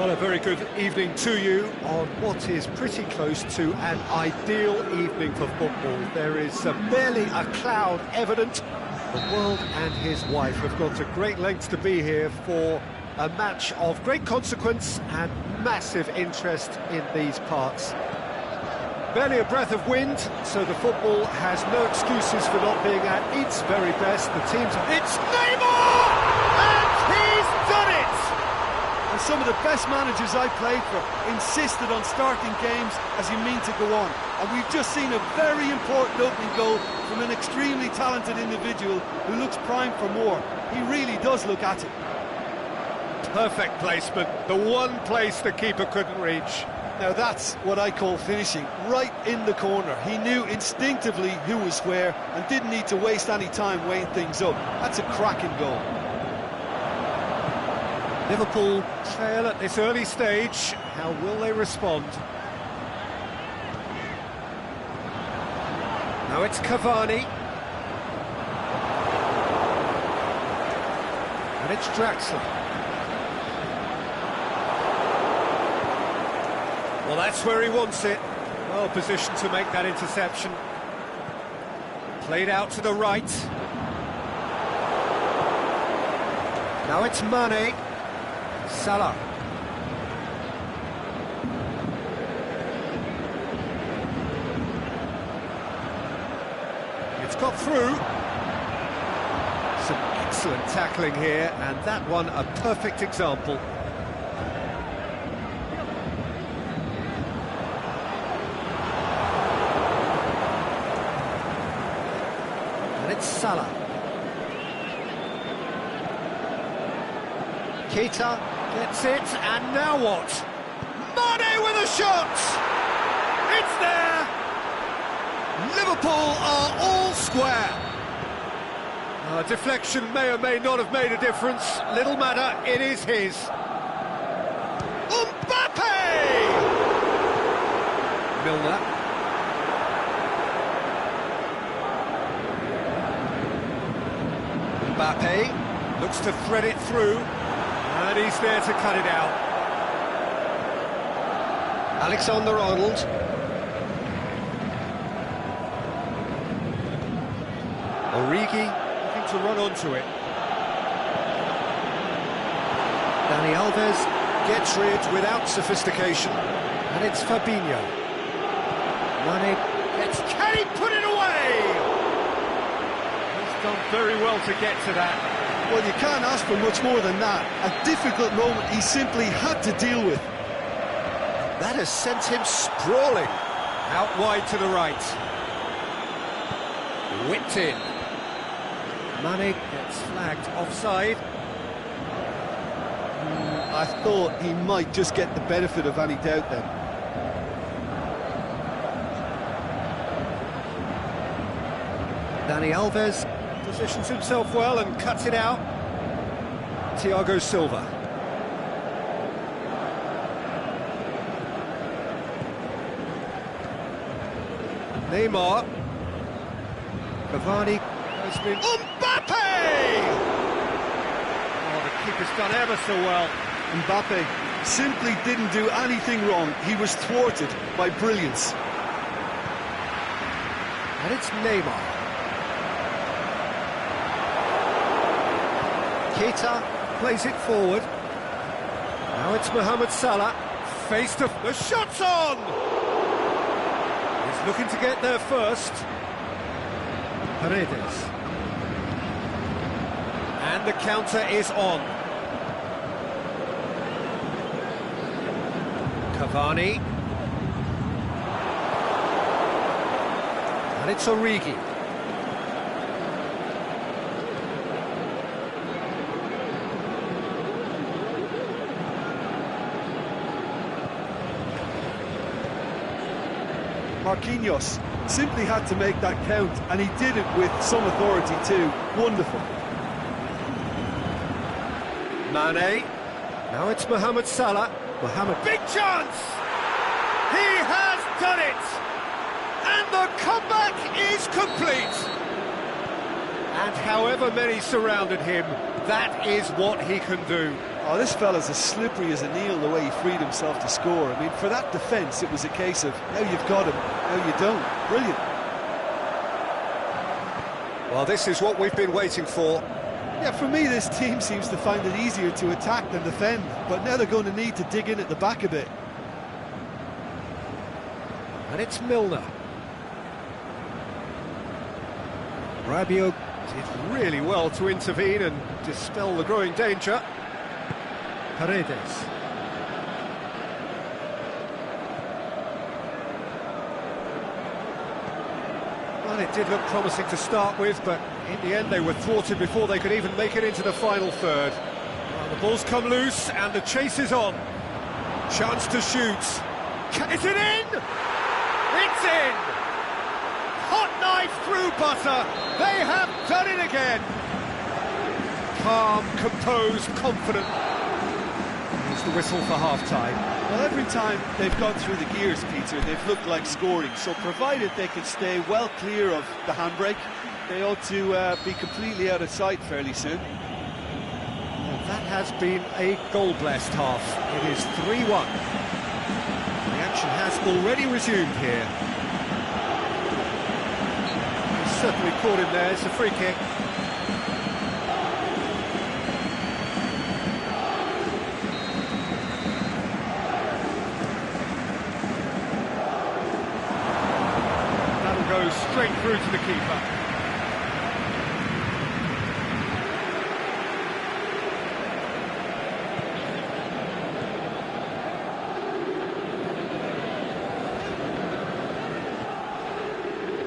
Well, a very good evening to you on what is pretty close to an ideal evening for football. There is barely a cloud evident. The world and his wife have gone to great lengths to be here for a match of great consequence and massive interest in these parts. Barely a breath of wind, so the football has no excuses for not being at its very best. The teams... It's Neymar! And he's done it! And some of the best managers I played for insisted on starting games as you mean to go on. And we've just seen a very important opening goal from an extremely talented individual who looks primed for more. He really does look at it. Perfect placement, the one place the keeper couldn't reach. Now that's what I call finishing, right in the corner. He knew instinctively who was where and didn't need to waste any time weighing things up. That's a cracking goal. Liverpool trail at this early stage. How will they respond? Now it's Cavani. And it's Draxler. Well, that's where he wants it. Well positioned to make that interception. Played out to the right. Now it's Mane. Salah. It's got through. Some excellent tackling here, and that one a perfect example. And it's Salah. Keita gets it, and now what? Mane with a shot! It's there! Liverpool are all square. Deflection may or may not have made a difference. Little matter, it is his. Mbappe! Milner. Mbappe looks to thread it through. And he's there to cut it out. Alexander-Arnold. Origi looking to run onto it. Dani Alves gets rid without sophistication. And it's Fabinho. Mane gets... Can he put it away? He's done very well to get to that. Well, you can't ask for much more than that. A difficult moment he simply had to deal with. That has sent him sprawling. Out wide to the right. Whipped in. Mane gets flagged offside. I thought he might just get the benefit of any doubt then. Dani Alves positions himself well and cuts it out. Thiago Silva. Neymar. Cavani has been... Mbappe! Oh, the keeper's done ever so well. Mbappe simply didn't do anything wrong. He was thwarted by brilliance. And it's Neymar. Keita plays it forward. Now it's Mohamed Salah. Face to... The shot's on! He's looking to get there first. Paredes. And the counter is on. Cavani. And it's Origi. Marquinhos simply had to make that count, and he did it with some authority too. Wonderful. Mane. Now it's Mohamed Salah. Mohamed. Big chance! He has done it! And the comeback is complete! And however many surrounded him, that is what he can do. Oh, this fella's as slippery as an eel the way he freed himself to score. I mean, for that defence, it was a case of now you've got him, now you don't. Brilliant. Well, this is what we've been waiting for. Yeah, for me, this team seems to find it easier to attack than defend, but now they're going to need to dig in at the back a bit. And it's Milner. Rabiot did really well to intervene and dispel the growing danger. Paredes. Well, it did look promising to start with, but in the end they were thwarted before they could even make it into the final third. Well, the ball's come loose and the chase is on. Chance to shoot. Is it in? It's in! Hot knife through butter. They have done it again. Calm, composed, confident. Here's the whistle for half-time. Well, every time they've gone through the gears, Peter, they've looked like scoring. So provided they can stay well clear of the handbrake, they ought to be completely out of sight fairly soon. Well, that has been a goal-blessed half. It is 3-1. The action has already resumed here. He's certainly caught him there. It's a free kick. Goes straight through to the keeper.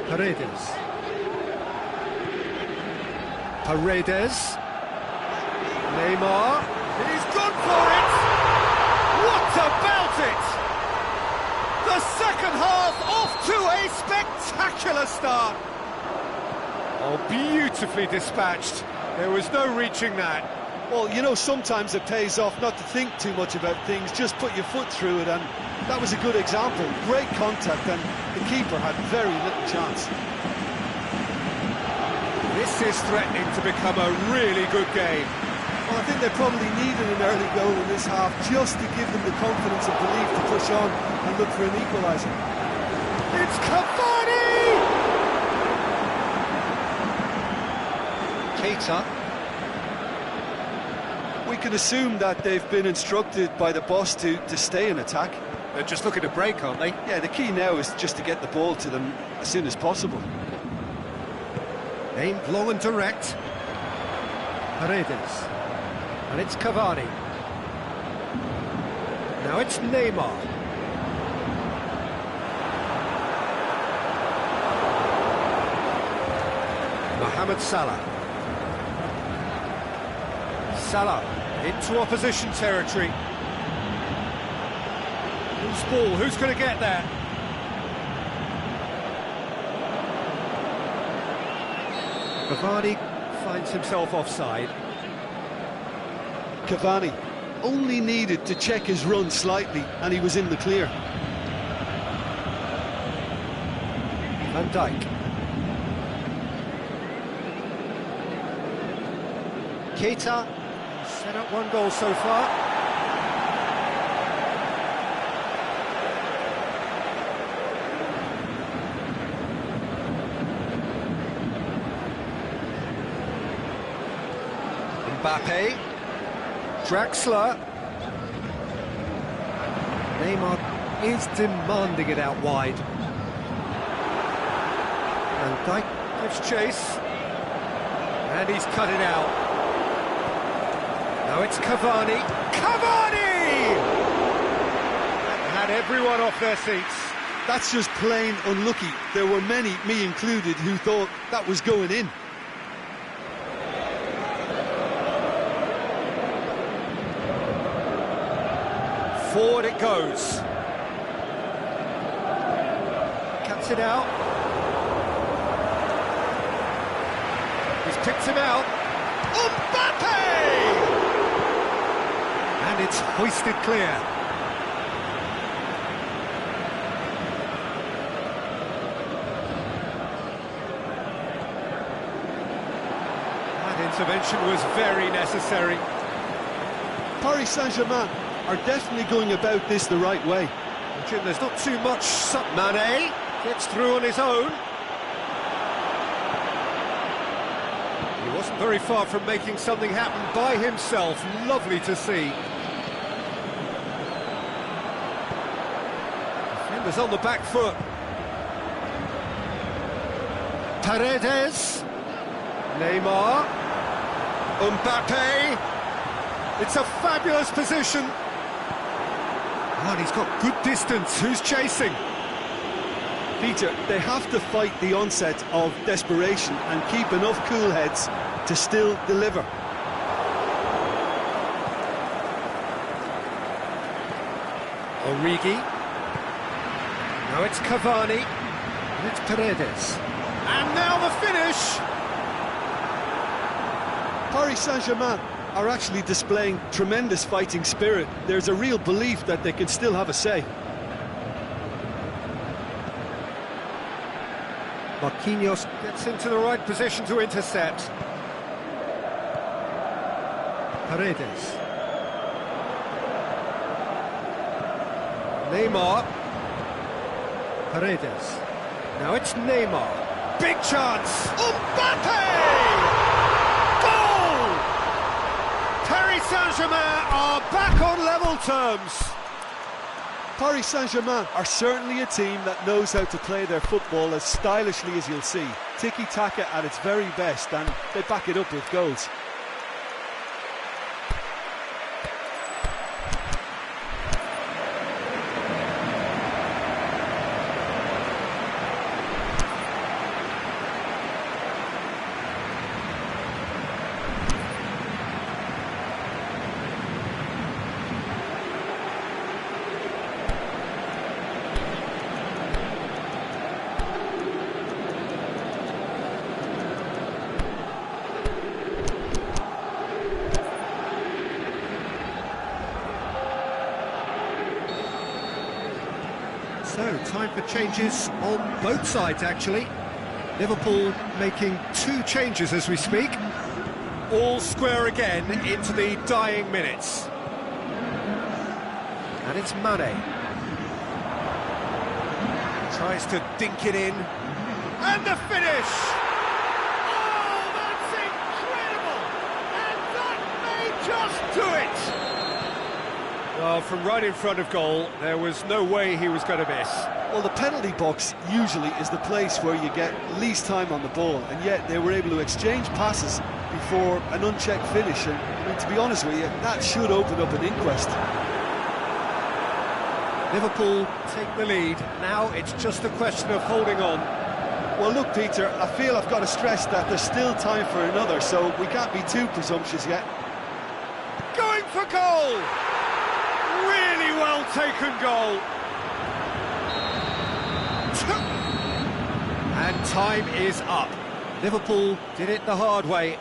Paredes. Neymar. He's gone for it! What about it? The second half off to a spectacular start. Oh, beautifully dispatched. There was no reaching that. Well, you know, sometimes it pays off not to think too much about things, just put your foot through it, and that was a good example. Great contact, and the keeper had very little chance. This is threatening to become a really good game. Well, I think they probably needed an early goal in this half just to give them the confidence and belief to push on and look for an equaliser. It's Cavani! Keita. We can assume that they've been instructed by the boss to stay in attack. They're just looking to break, aren't they? Yeah, the key now is just to get the ball to them as soon as possible. Aimed low and direct. Paredes. And it's Cavani. Now it's Neymar. Mohamed Salah. Salah into opposition territory. Who's ball? Who's going to get there? Cavani finds himself offside. Cavani only needed to check his run slightly and he was in the clear. Van Dijk. Keita set up one goal so far. Mbappe. Draxler. Neymar is demanding it out wide. Van Dijk gives chase. And he's cut it out. Now it's Cavani. Cavani! That had everyone off their seats. That's just plain unlucky. There were many, me included, who thought that was going in. Forward it goes. Cuts it out. He's picked him out. Mbappe! And it's hoisted clear. That intervention was very necessary. Paris Saint-Germain are definitely going about this the right way. Jim, there's not too much. Mane gets through on his own. He wasn't very far from making something happen by himself. Lovely to see. Defenders on the back foot. Paredes. Neymar. Mbappe. It's a fabulous position. Oh, and he's got good distance. Who's chasing? Peter, they have to fight the onset of desperation and keep enough cool heads to still deliver. Origi. Now it's Cavani. And it's Paredes. And now the finish! Paris Saint-Germain are actually displaying tremendous fighting spirit. There's a real belief that they can still have a say. Marquinhos gets into the right position to intercept. Paredes. Neymar. Paredes. Now it's Neymar. Big chance! Mbappe! Goal! Paris Saint-Germain are back on level terms. Paris Saint-Germain are certainly a team that knows how to play their football as stylishly as you'll see. Tiki-taka at its very best, and they back it up with goals. So, time for changes on both sides, actually. Liverpool making 2 changes as we speak. All square again into the dying minutes. And it's Mane. Tries to dink it in. And the finish! Oh, that's incredible! And that may just do it! Well, from right in front of goal, there was no way he was going to miss. Well, the penalty box usually is the place where you get least time on the ball, and yet they were able to exchange passes before an unchecked finish, and I mean, to be honest with you, that should open up an inquest. Liverpool take the lead. Now it's just a question of holding on. Well, look, Peter, I feel I've got to stress that there's still time for another, so we can't be too presumptuous yet. Going for goal! Really well taken goal. And time is up. Liverpool did it the hard way.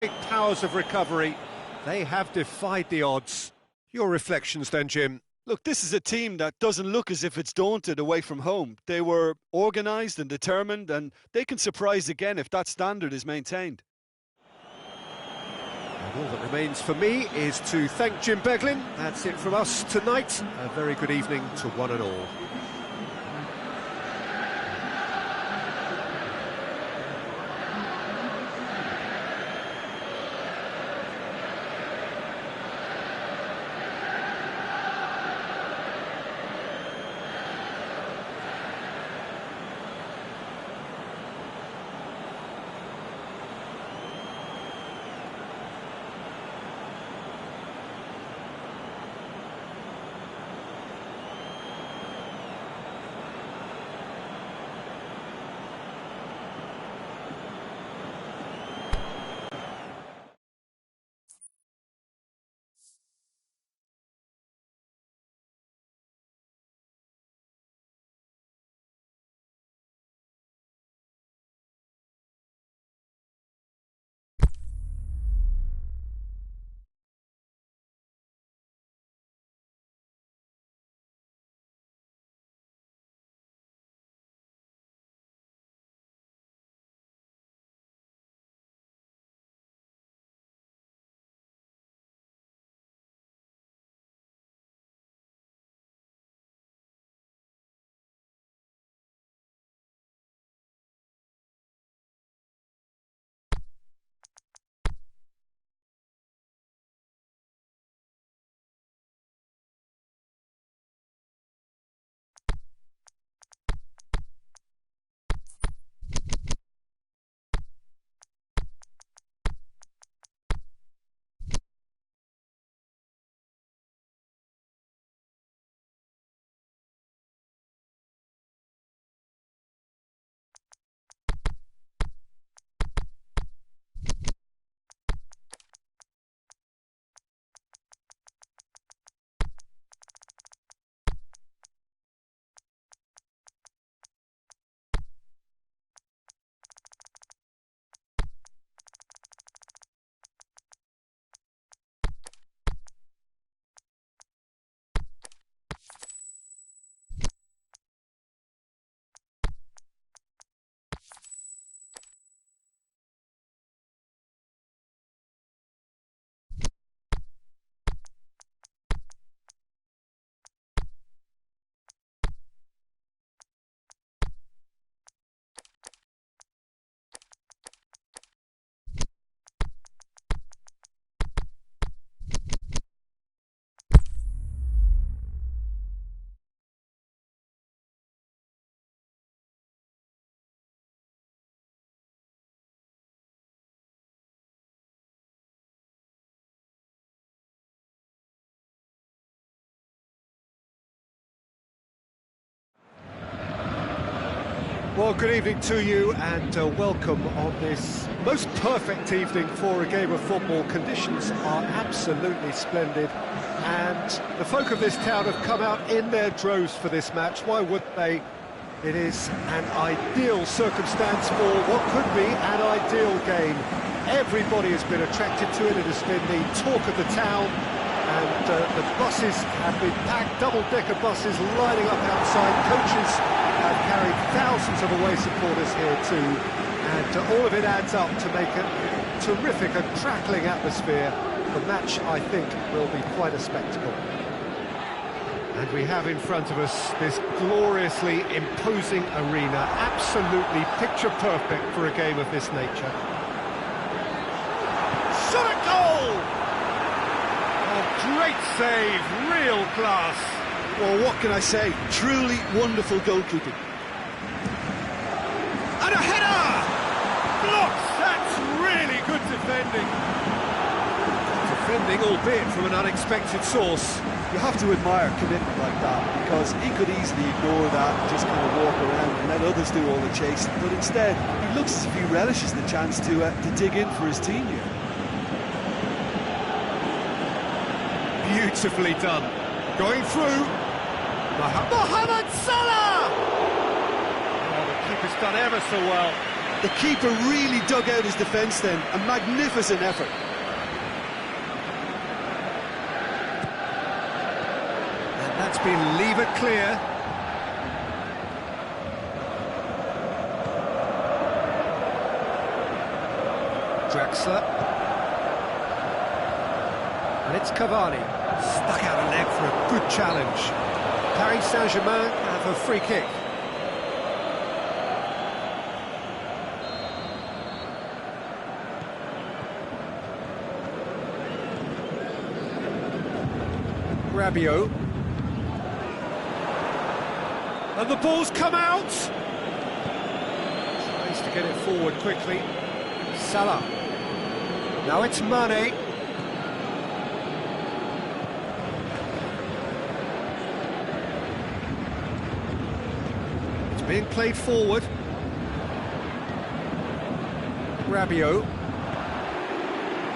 Big powers of recovery. They have defied the odds. Your reflections then, Jim? Look, this is a team that doesn't look as if it's daunted away from home. They were organised and determined, and they can surprise again if that standard is maintained. And all that remains for me is to thank Jim Beglin. That's it from us tonight. A very good evening to one and all. Well, good evening to you and welcome on this most perfect evening for a game of football. Conditions are absolutely splendid and the folk of this town have come out in their droves for this match. Why would they? It is an ideal circumstance for what could be an ideal game. Everybody has been attracted to it. It has been the talk of the town. And the buses have been packed, double-decker buses lining up outside. Coaches have carried thousands of away supporters here too. And all of it adds up to make a terrific, a crackling atmosphere. The match, I think, will be quite a spectacle. And we have in front of us this gloriously imposing arena, absolutely picture-perfect for a game of this nature. Shot at goal! Great save, real class. Well, what can I say? Truly wonderful goalkeeping. And a header! Blocks! That's really good defending. Defending, albeit from an unexpected source. You have to admire commitment like that, because he could easily ignore that and just kind of walk around and let others do all the chasing. But instead, he looks as if he relishes the chance to dig in for his team here. Beautifully done. Going through. Mohamed Salah! Oh, the keeper's done ever so well. The keeper really dug out his defence then. A magnificent effort. And that's been levered clear. Draxler. And it's Cavani. Stuck out a leg for a good challenge. Paris Saint-Germain have a free kick. Rabiot. And the ball's come out. Tries to get it forward quickly. Salah. Now it's Mane. Being played forward. Rabiot.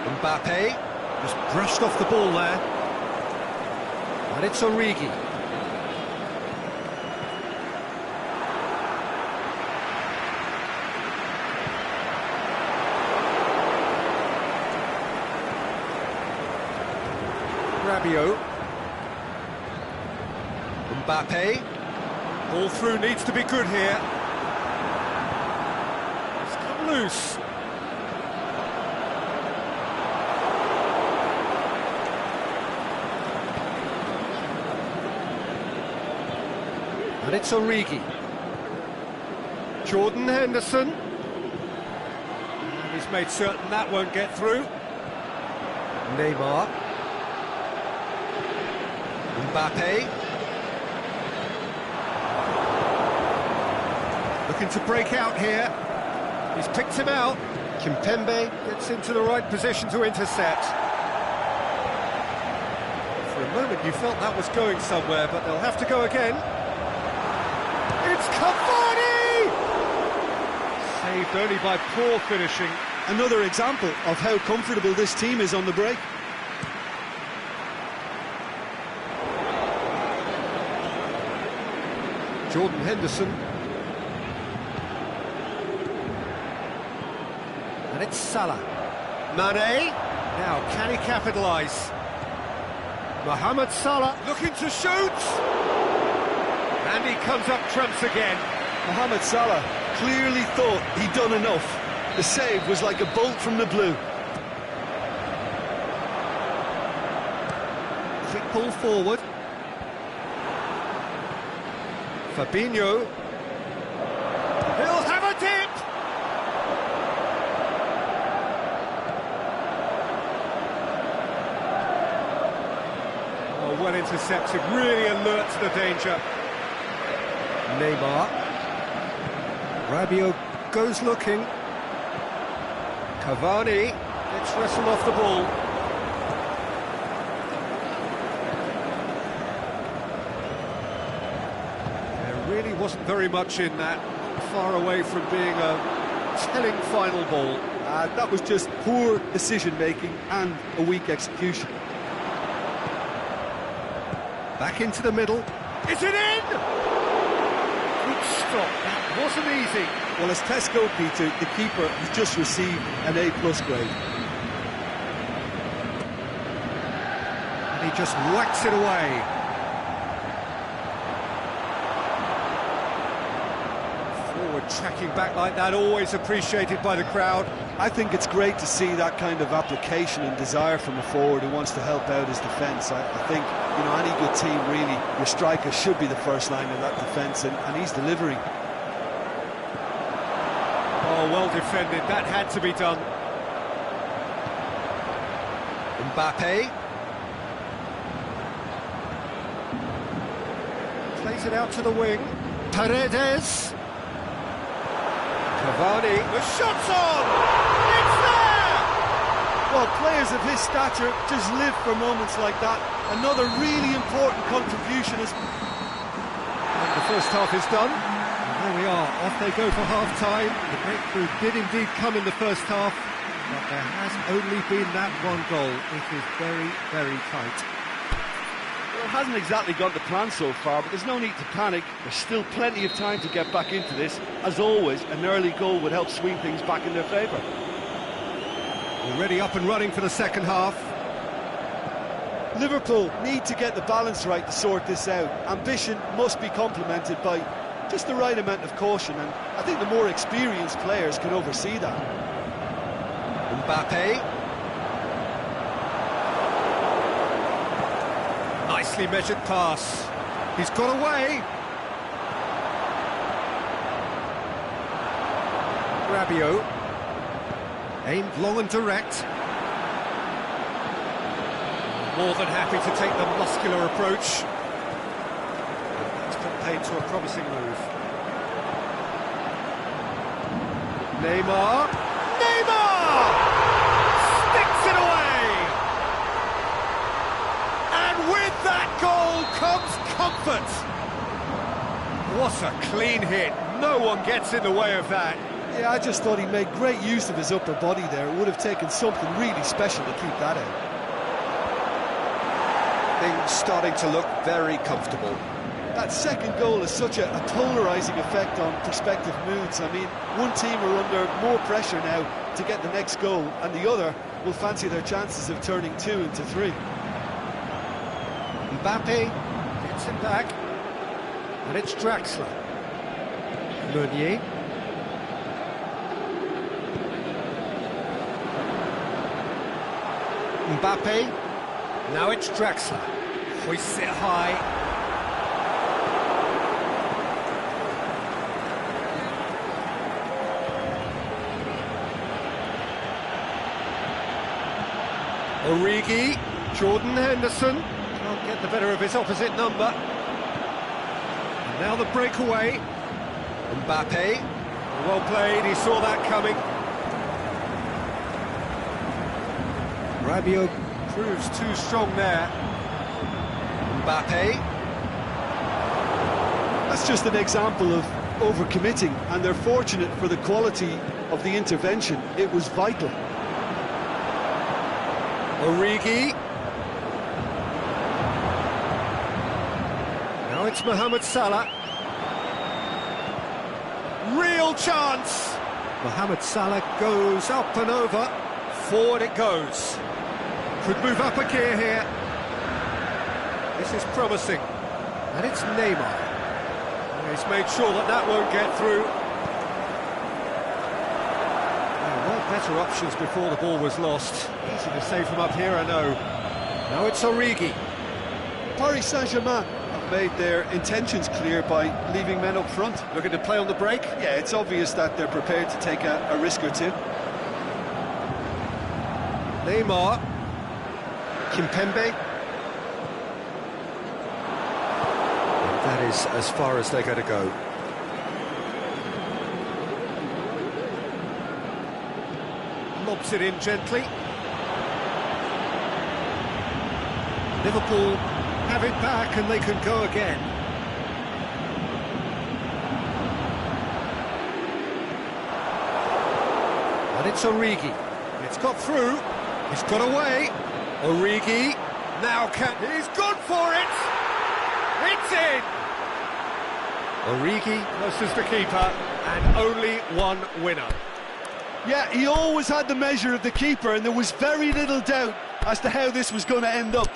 Mbappe. Just brushed off the ball there. And it's Origi. Rabiot. Mbappe. Ball through needs to be good here. It's come loose. And it's Origi. Jordan Henderson. And he's made certain that won't get through. Neymar. Mbappe. Looking to break out here. He's picked him out. Kimpembe gets into the right position to intercept. For a moment you felt that was going somewhere, but they'll have to go again. It's Cavani! Saved only by poor finishing. Another example of how comfortable this team is on the break. Jordan Henderson. And it's Salah. Mane. Now, can he capitalise? Mohamed Salah looking to shoot. And he comes up trumps again. Mohamed Salah clearly thought he'd done enough. The save was like a bolt from the blue. Quick ball forward. Fabinho. He'll have a dip. Oh, well intercepted, really alert to the danger. Neymar. Rabiot goes looking. Cavani gets wrestled off the ball. There really wasn't very much in that. far away from being a telling final ball. That was just poor decision-making and a weak execution. Back into the middle. Is it in? Good stop. That wasn't easy. Well, as Tesco, Peter, the keeper has just received an A+ grade. And he just whacks it away. Forward tracking back like that, always appreciated by the crowd. I think it's great to see that kind of application and desire from a forward who wants to help out his defence. I think, you know, any good team, really, your striker should be the first line of that defence, and he's delivering. Oh, well defended. That had to be done. Mbappe. Plays it out to the wing. Paredes. Cavani. The shot's on! It's there! Well, players of his stature just live for moments like that. Another really important contribution is... And the first half is done. And there we are, off they go for half-time. The breakthrough did indeed come in the first half, but there has only been that one goal. It is very, very tight. Well, it hasn't exactly gone to plan so far, but there's no need to panic. There's still plenty of time to get back into this. As always, an early goal would help swing things back in their favour. Already up and running for the second half. Liverpool need to get the balance right to sort this out. Ambition must be complemented by just the right amount of caution, and I think the more experienced players can oversee that. Mbappe. Nicely measured pass. He's got away. Rabiot. Aimed long and direct. More than happy to take the muscular approach. That's put paid to a promising move. Neymar. Neymar! Sticks it away! And with that goal comes comfort. What a clean hit. No one gets in the way of that. Yeah, I just thought he made great use of his upper body there. It would have taken something really special to keep that out. Things starting to look very comfortable. That second goal has such a polarising effect on prospective moods. I mean, one team are under more pressure now to get the next goal, and the other will fancy their chances of turning 2 into 3. Mbappe gets him back, and it's Draxler. Meunier. Mbappe. Now it's Draxler. Hoists it high. Origi. Jordan Henderson. Can't get the better of his opposite number. And now the breakaway. Mbappe. Well played, he saw that coming. Rabiot proves too strong there. Mbappe. That's just an example of overcommitting, and they're fortunate for the quality of the intervention. It was vital. Origi. Now it's Mohamed Salah. Real chance. Mohamed Salah goes up and over. Forward it goes. Could move up a gear here. This is promising. And it's Neymar. He's made sure that that won't get through. Well, better options before the ball was lost. Easy to save from up here, I know. Now it's Origi. Paris Saint-Germain have made their intentions clear by leaving men up front. Looking to play on the break? Yeah, it's obvious that they're prepared to take a risk or two. Neymar. Kimpembe. That is as far as they're going to go. Lobs it in gently. Liverpool have it back and they can go again. It's Origi. It's got through. He's got away. Origi now he's gone for it. It's in. Origi versus the keeper, and only one winner. Yeah, he always had the measure of the keeper, and there was very little doubt as to how this was going to end up.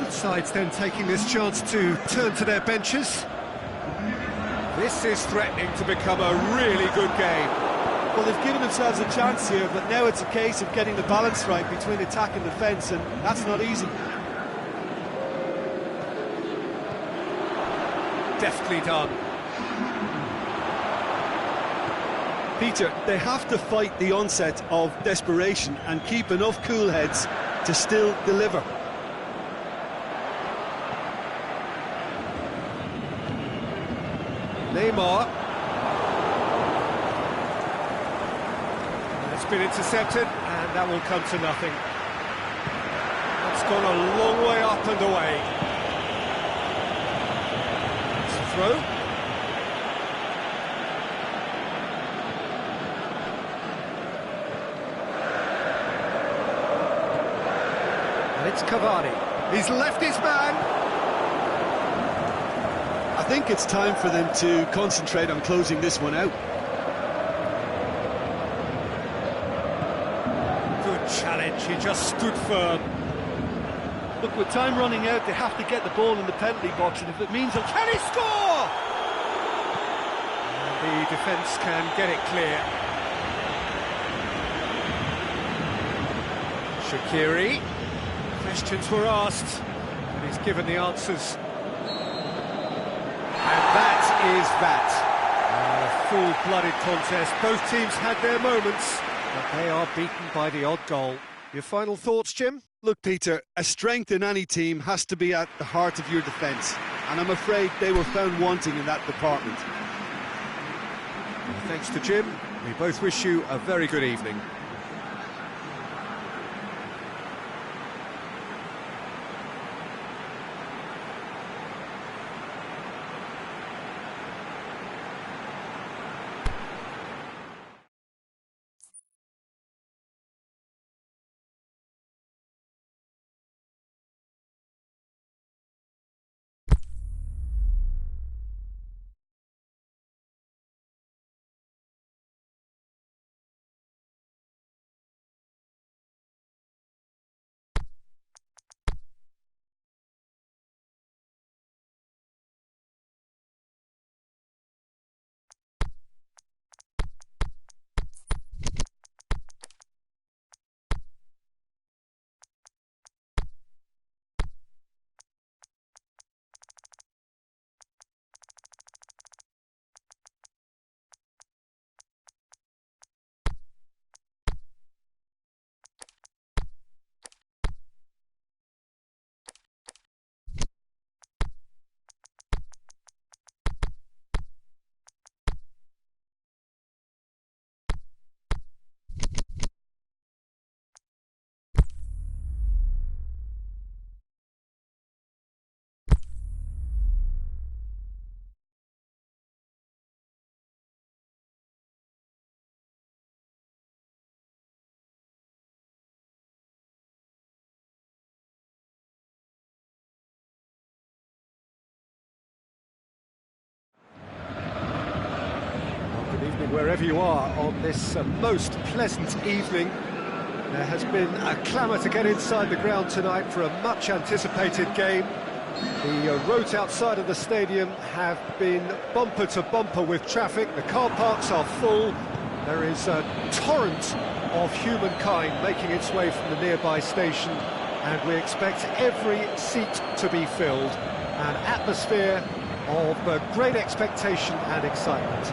Sides then taking this chance to turn to their benches. This is threatening to become a really good game. Well, they've given themselves a chance here, but now it's a case of getting the balance right between attack and defence, and that's not easy. Deftly done. Peter, they have to fight the onset of desperation and keep enough cool heads to still deliver. Neymar. It's been intercepted, and that will come to nothing. It's gone a long way up and away. It's a throw. And it's Cavani. He's left his man. I think it's time for them to concentrate on closing this one out. Good challenge, he just stood firm. Look, with time running out, they have to get the ball in the penalty box, and if it means... Can he score? And the defence can get it clear. Shaqiri. Questions were asked, and he's given the answers. And that is that. A full-blooded contest. Both teams had their moments, but they are beaten by the odd goal. Your final thoughts, Jim? Look, Peter, a strength in any team has to be at the heart of your defence, and I'm afraid they were found wanting in that department. Well, thanks to Jim. We both wish you a very good evening. Wherever you are on this most pleasant evening, there has been a clamour to get inside the ground tonight for a much anticipated game. The roads outside of the stadium have been bumper to bumper with traffic. The car parks are full. There is a torrent of humankind making its way from the nearby station, and we expect every seat to be filled. An atmosphere of great expectation and excitement.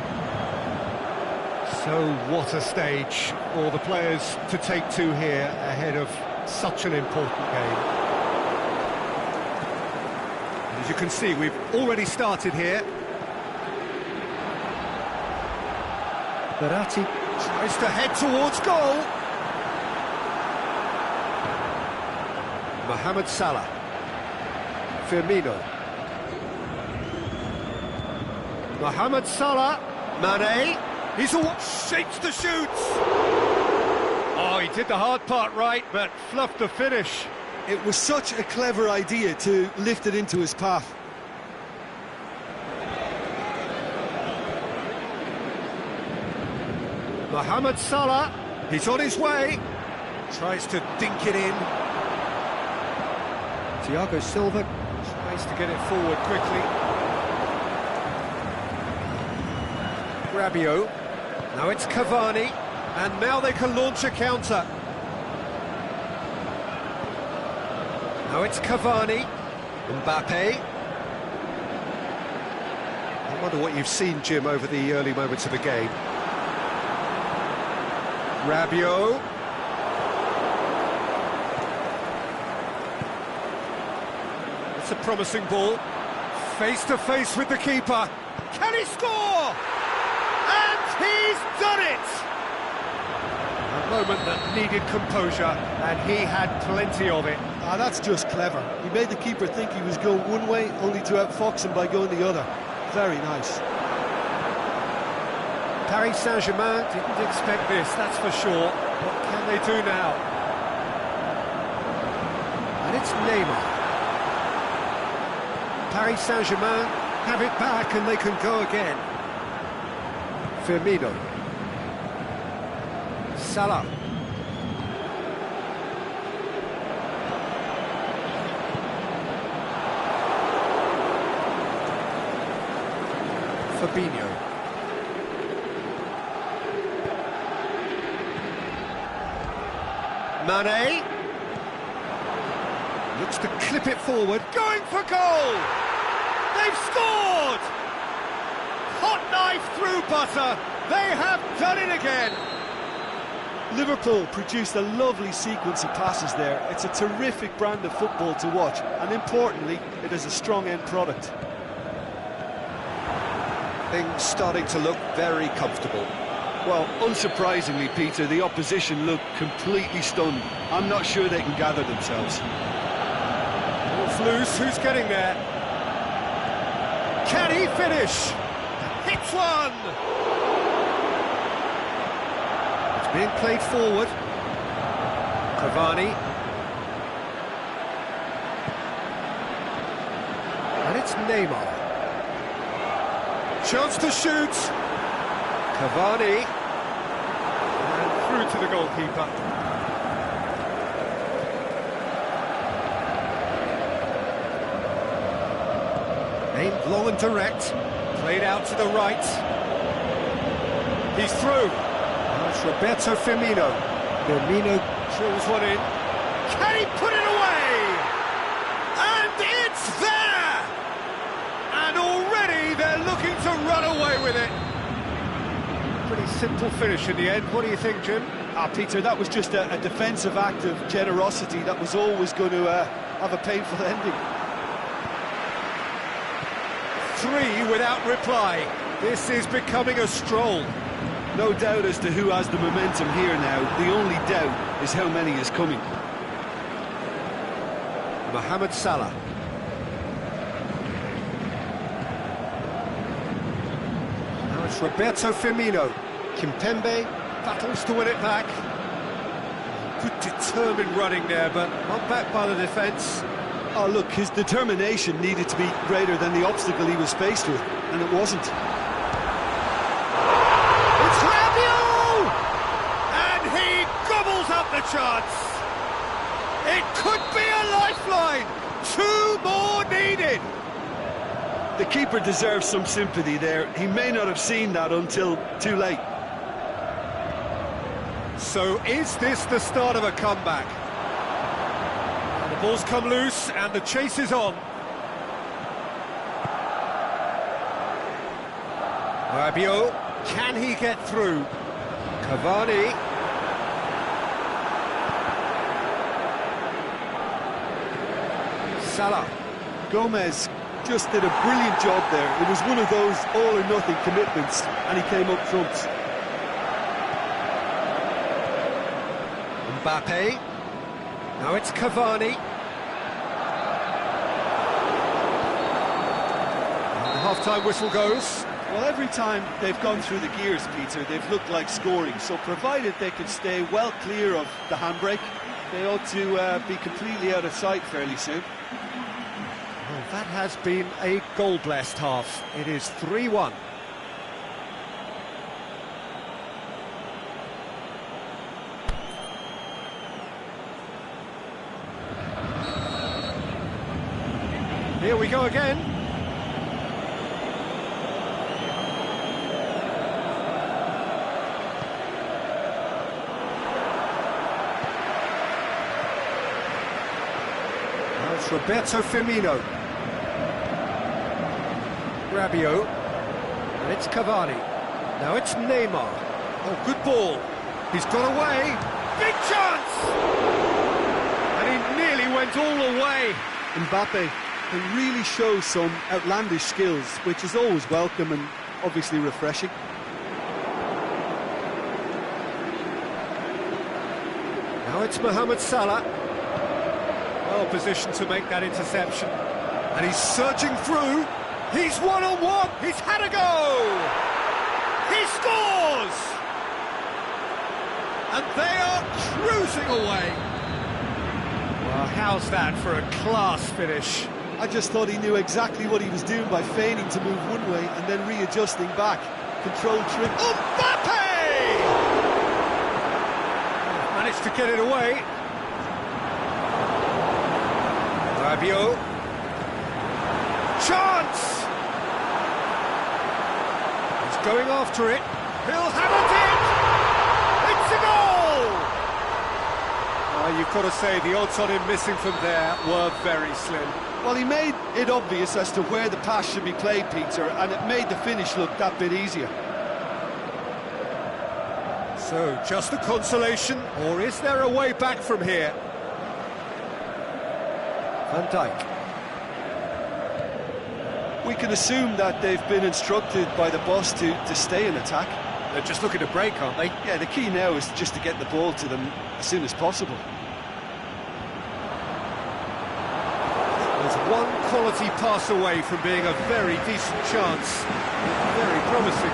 So what a stage for the players to take to here ahead of such an important game. And as you can see, we've already started here. Verratti tries to head towards goal. Mohamed Salah. Firmino. Mohamed Salah. Mane. He's all shapes to shoot. Oh, he did the hard part right, but fluffed the finish. It was such a clever idea to lift it into his path. Mohamed Salah, he's on his way. Tries to dink it in. Thiago Silva tries to get it forward quickly. Rabiot. Now it's Cavani, and now they can launch a counter. Now it's Cavani, Mbappe. I wonder what you've seen, Jim, over the early moments of the game. Rabiot. It's a promising ball. Face to face with the keeper. Can he score? And he's done it! A moment that needed composure, and he had plenty of it. Ah, that's just clever. He made the keeper think he was going one way, only to outfox him by going the other. Very nice. Paris Saint-Germain didn't expect this, that's for sure. What can they do now? And it's Neymar. Paris Saint-Germain have it back and they can go again. Firmino. Salah. Fabinho. Mane. Looks to clip it forward. Going for goal! They've scored! Hot knife through butter. They have done it again. Liverpool produced a lovely sequence of passes there. It's a terrific brand of football to watch, and importantly, it is a strong end product. Things starting to look very comfortable. Well, unsurprisingly, Peter, the opposition look completely stunned. I'm not sure they can gather themselves. Ball's loose, who's getting there? Can he finish? Hits one! It's being played forward. Cavani. And it's Neymar. Chance to shoot. Cavani. And through to the goalkeeper. Aimed long and direct. Played out to the right. He's through. Now it's Roberto Firmino. Firmino drills one in. Can he put it away? And it's there! And already they're looking to run away with it. Pretty simple finish in the end. What do you think, Jim? Peter, that was just a defensive act of generosity that was always going to have a painful ending. 3 without reply. This is becoming a stroll. No doubt as to who has the momentum here now. The only doubt is how many is coming. Mohamed Salah. Now it's Roberto Firmino. Kimpembe battles to win it back. Good determined running there, but not back by the defence. Oh, look, his determination needed to be greater than the obstacle he was faced with, and it wasn't. It's Rabiot! And he gobbles up the chance. It could be a lifeline. 2 more needed. The keeper deserves some sympathy there. He may not have seen that until too late. So is this the start of a comeback? Ball's come loose and the chase is on. Rabiot, can he get through? Cavani. Salah. Gomez just did a brilliant job there. It was one of those all-or-nothing commitments, and he came up trumps. Mbappe. Now it's Cavani. And the half-time whistle goes. Well, every time they've gone through the gears, Peter, they've looked like scoring. So provided they can stay well clear of the handbrake, they ought to be completely out of sight fairly soon. Well, that has been a goal-blessed half. It is 3-1. Here we go again. That's Roberto Firmino. Rabiot. And it's Cavani. Now it's Neymar. Oh, good ball. He's got away. Big chance! And he nearly went all the way. Mbappe can really show some outlandish skills, which is always welcome and obviously refreshing. Now it's Mohamed Salah. Well positioned to make that interception. And he's surging through. He's one-on-one. He's had a go. He scores! And they are cruising away. Well, how's that for a class finish? I just thought he knew exactly what he was doing by feigning to move one way and then readjusting back. Controlled trick. Oh, Mbappe! Managed to get it away. Rabiot. Chance! He's going after it. He'll have it in! It's a goal! You've got to say the odds on him missing from there were very slim. Well, he made it obvious as to where the pass should be played, Peter, and it made the finish look that bit easier. So, just a consolation, or is there a way back from here? Van Dijk. We can assume that they've been instructed by the boss to stay in attack. They're just looking to break, aren't they? Yeah, the key now is just to get the ball to them as soon as possible. There's one quality pass away from being a very decent chance. Very promising.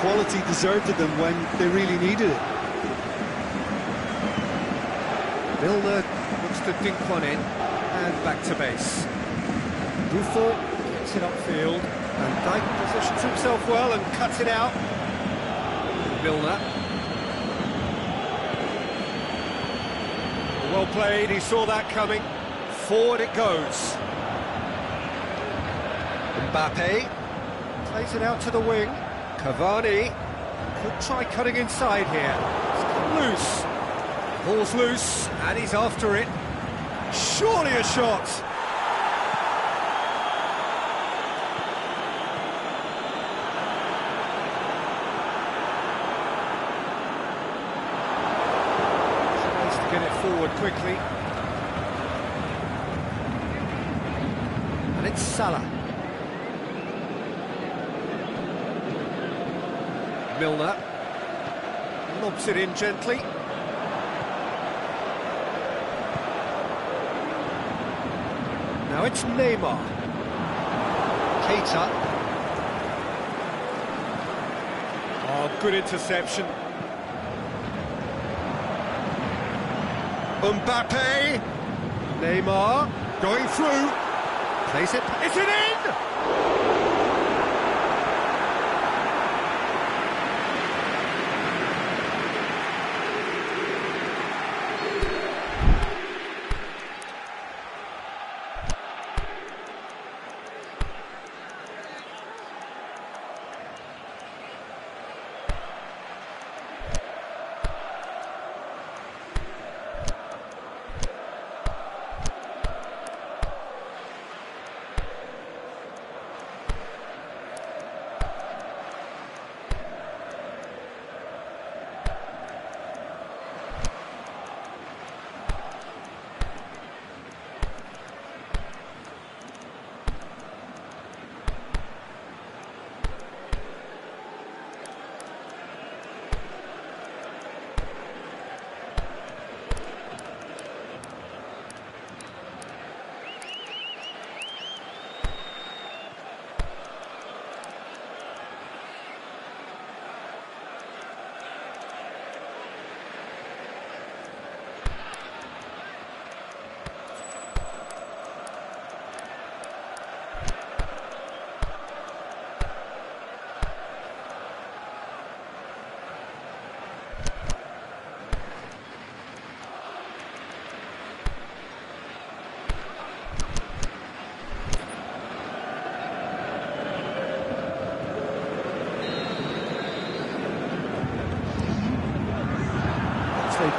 Quality deserted them when they really needed it. Milner looks to dink one in, and back to base. Buffon gets it upfield, and Dijk positions himself well and cuts it out. Milner. Well played, he saw that coming. Forward it goes. Mbappe plays it out to the wing. Cavani could try cutting inside here. It's come loose. Ball's loose, and he's after it. Surely a shot. Tries to get it forward quickly. And it's Salah. Milner lobs it in gently. Now it's Neymar. Keita. Oh, good interception. Mbappe. Neymar going through. Plays it. Is it in?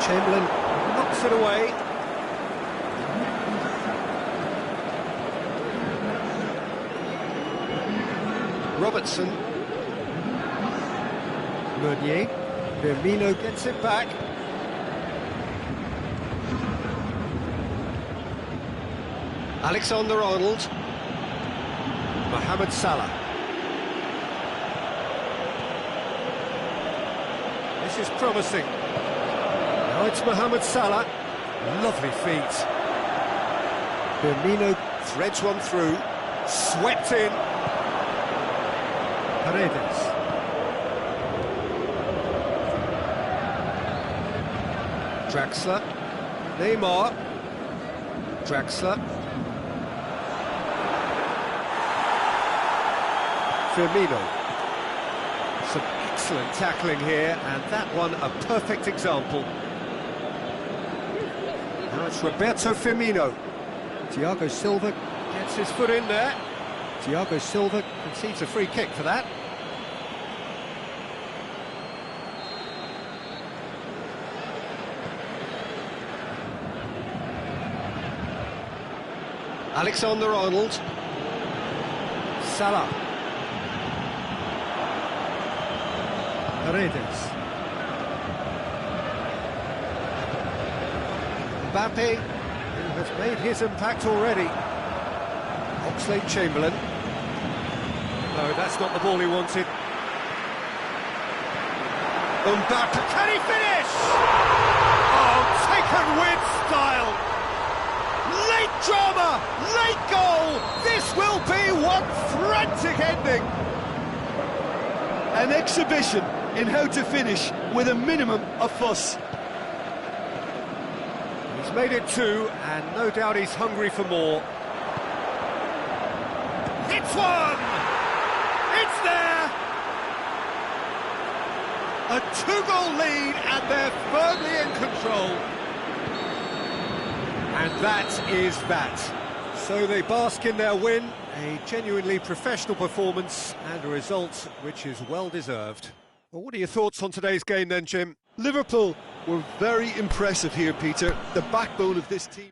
Chamberlain knocks it away. Robertson. Meunier. Firmino gets it back. Alexander-Arnold. Mohamed Salah. This is promising. Now it's Mohamed Salah. Lovely feet. Firmino threads one through. Swept in. Paredes. Draxler. Neymar. Draxler. Firmino. Some excellent tackling here, and that one a perfect example. Now it's Roberto Firmino. Thiago Silva gets his foot in there. Thiago Silva concedes a free kick for that. Alexander-Arnold. Salah. Paredes. Mbappe, who has made his impact already. Chamberlain. No, that's not the ball he wanted. Mbappe, can he finish? Oh, taken with style. Late drama, late goal. This will be one frantic ending. An exhibition in how to finish with a minimum of fuss. He's made it two, and no doubt he's hungry for more. It's one! It's there! A two-goal lead, and they're firmly in control. And that is that. So they bask in their win, a genuinely professional performance, and a result which is well-deserved. Well, what are your thoughts on today's game then, Jim? Liverpool were very impressive here, Peter. The backbone of this team.